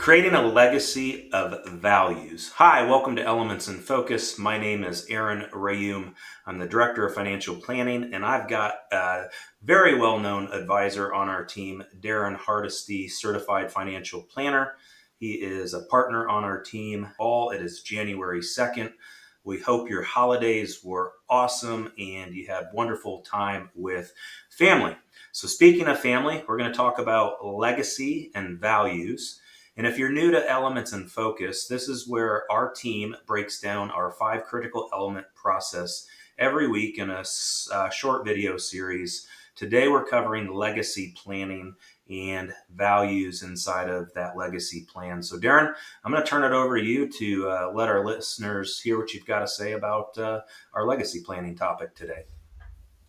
Creating a legacy of values. Hi, welcome to Elements in Focus. My name is Aaron Rheaume. I'm the Director of Financial Planning, and I've got a very well-known advisor on our team, Daren Hardesty, Certified Financial Planner. He is a partner on our team. It is January 2nd. We hope your holidays were awesome and you had wonderful time with family. So speaking of family, we're going to talk about legacy and values. And if you're new to Elements in Focus, this is where our team breaks down our 5 critical element process every week in a short video series. Today we're covering legacy planning and values inside of that legacy plan. So Daren, I'm going to turn it over to you to let our listeners hear what you've got to say about our legacy planning topic today.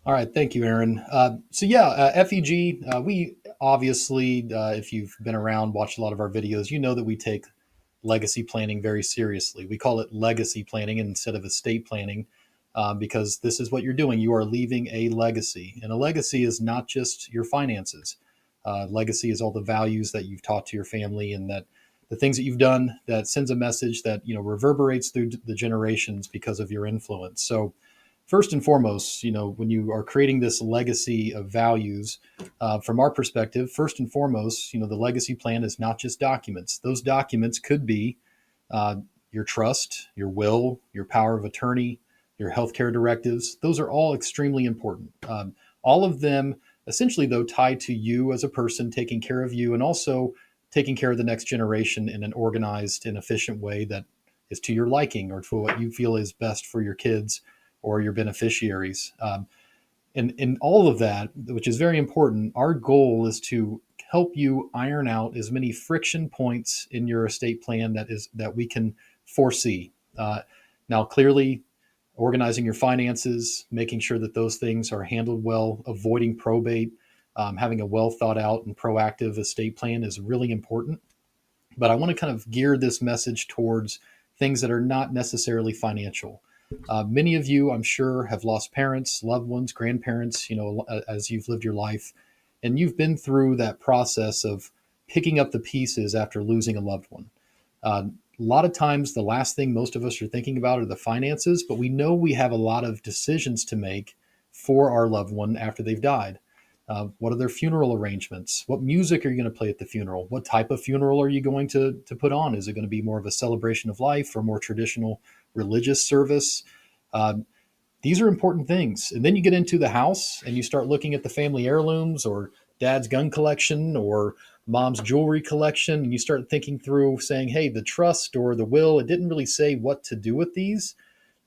All right, thank you, Aaron. FEG, we obviously, if you've been around, watched a lot of our videos, you know that we take legacy planning very seriously. We call it legacy planning instead of estate planning because this is what you're doing. You are leaving a legacy, and a legacy is not just your finances. Legacy is all the values that you've taught to your family and that the things that you've done that sends a message that reverberates through the generations because of your influence. So first and foremost, when you are creating this legacy of values, from our perspective, first and foremost, the legacy plan is not just documents. Those documents could be your trust, your will, your power of attorney, your healthcare directives. Those are all extremely important. All of them, essentially, though, tied to you as a person, taking care of you, and also taking care of the next generation in an organized and efficient way that is to your liking or for what you feel is best for your kids or your beneficiaries. And in all of that, which is very important, our goal is to help you iron out as many friction points in your estate plan that we can foresee. Now, clearly, organizing your finances, making sure that those things are handled well, avoiding probate, having a well thought out and proactive estate plan is really important. But I want to kind of gear this message towards things that are not necessarily financial. Many of you, I'm sure, have lost parents, loved ones, grandparents, as you've lived your life. And you've been through that process of picking up the pieces after losing a loved one. A lot of times, the last thing most of us are thinking about are the finances, but we know we have a lot of decisions to make for our loved one after they've died. What are their funeral arrangements? What music are you going to play at the funeral? What type of funeral are you going to put on? Is it going to be more of a celebration of life or more traditional religious service? These are important things. And then you get into the house and you start looking at the family heirlooms or dad's gun collection or mom's jewelry collection. And you start thinking through saying, hey, the trust or the will, it didn't really say what to do with these.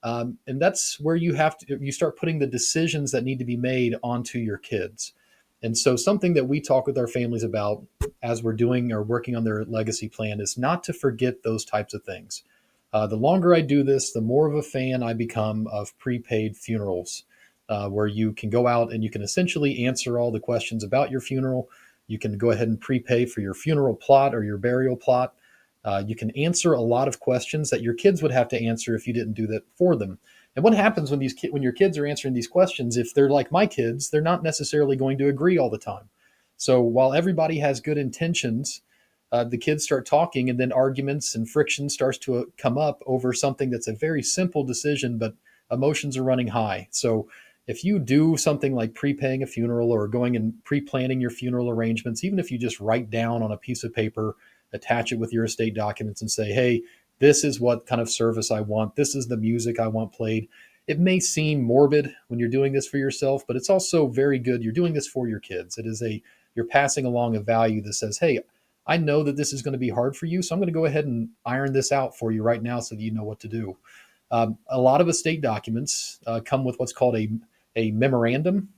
And that's where you start putting the decisions that need to be made onto your kids. And so something that we talk with our families about as we're doing or working on their legacy plan is not to forget those types of things. The longer I do this, the more of a fan I become of prepaid funerals, where you can go out and you can essentially answer all the questions about your funeral. You can go ahead and prepay for your funeral plot or your burial plot. You can answer a lot of questions that your kids would have to answer if you didn't do that for them. And what happens when your kids are answering these questions? If they're like my kids, they're not necessarily going to agree all the time. So while everybody has good intentions, the kids start talking, and then arguments and friction starts to come up over something that's a very simple decision, but emotions are running high. So if you do something like prepaying a funeral or going and pre-planning your funeral arrangements, even if you just write down on a piece of paper, attach it with your estate documents and say, hey, this is what kind of service I want. This is the music I want played. It may seem morbid when you're doing this for yourself, but it's also very good. You're doing this for your kids. You're passing along a value that says, hey, I know that this is going to be hard for you, so I'm going to go ahead and iron this out for you right now so that you know what to do. A lot of estate documents come with what's called a memorandum,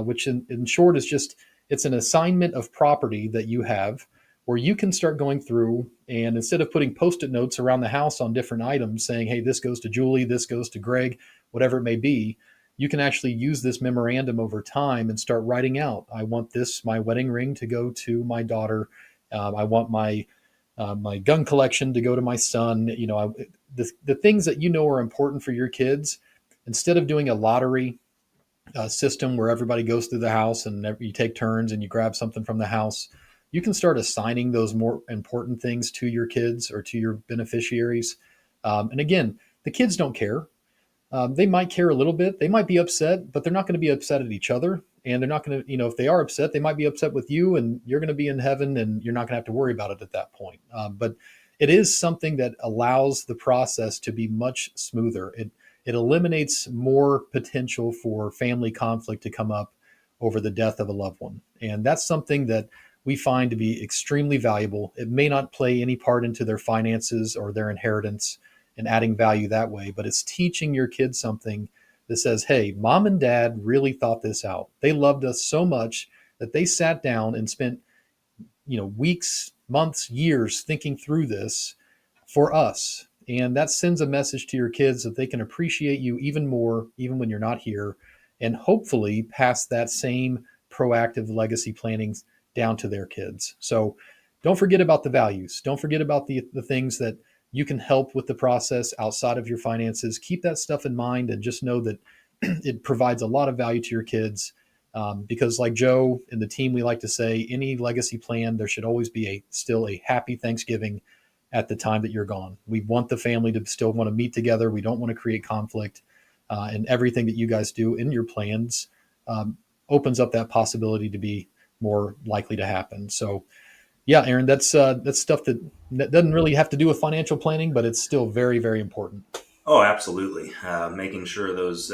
which in short is it's an assignment of property that you have where you can start going through, and instead of putting post-it notes around the house on different items saying, hey, this goes to Julie, this goes to Greg, whatever it may be, you can actually use this memorandum over time and start writing out, I want my wedding ring to go to my daughter. I want my gun collection to go to my son. The things that are important for your kids. Instead of doing a lottery system where everybody goes through the house and you take turns and you grab something from the house, you can start assigning those more important things to your kids or to your beneficiaries. And again, the kids don't care. They might care a little bit. They might be upset, but they're not going to be upset at each other. And they're not going to, if they are upset, they might be upset with you, and you're going to be in heaven, and you're not going to have to worry about it at that point. But it is something that allows the process to be much smoother. It eliminates more potential for family conflict to come up over the death of a loved one, and that's something that we find to be extremely valuable. It may not play any part into their finances or their inheritance and adding value that way, but it's teaching your kids something that says, hey, mom and dad really thought this out. They loved us so much that they sat down and spent, weeks, months, years thinking through this for us. And that sends a message to your kids that they can appreciate you even more, even when you're not here, and hopefully pass that same proactive legacy planning down to their kids. So don't forget about the values. Don't forget about the things that you can help with the process outside of your finances. Keep that stuff in mind and just know that it provides a lot of value to your kids. Because like Joe and the team, we like to say, any legacy plan, there should always be still a happy Thanksgiving at the time that you're gone. We want the family to still want to meet together. We don't want to create conflict. And everything that you guys do in your plans opens up that possibility to be more likely to happen. So, yeah, Aaron, that's stuff that doesn't really have to do with financial planning, but it's still very, very important. Oh, absolutely. Making sure those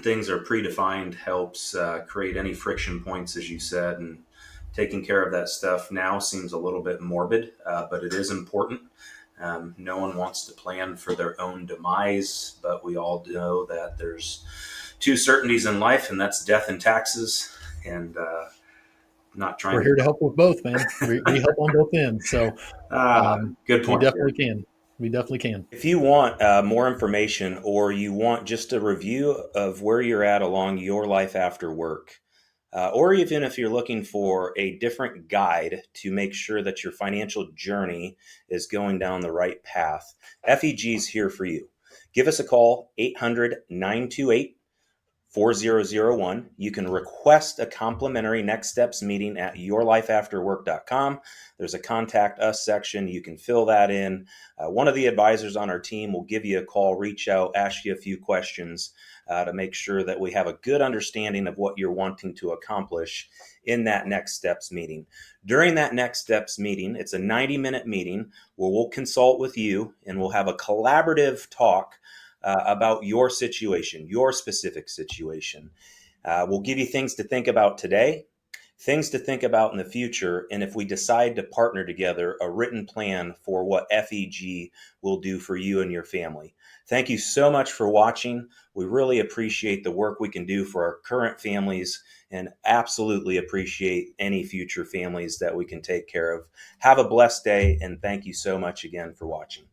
things are predefined helps create any friction points, as you said, and taking care of that stuff now seems a little bit morbid, but it is important. No one wants to plan for their own demise, but we all know that there's two certainties in life, and that's death and taxes. And not trying We're here to to. help with both, man. We help on both ends. So Good we point, definitely Jared. can. We definitely can. If you want more information or you want just a review of where you're at along your life after work, or even if you're looking for a different guide to make sure that your financial journey is going down the right path, FEG is here for you. Give us a call, 800-928-4001. You can request a complimentary next steps meeting at yourlifeafterwork.com. There's a contact us section. You can fill that in. One of the advisors on our team will give you a call, reach out, ask you a few questions to make sure that we have a good understanding of what you're wanting to accomplish in that next steps meeting. During that next steps meeting, it's a 90-minute meeting where we'll consult with you and we'll have a collaborative talk about your situation, your specific situation. We'll give you things to think about today, things to think about in the future, and if we decide to partner together, a written plan for what FEG will do for you and your family. Thank you so much for watching. We really appreciate the work we can do for our current families and absolutely appreciate any future families that we can take care of. Have a blessed day, and thank you so much again for watching.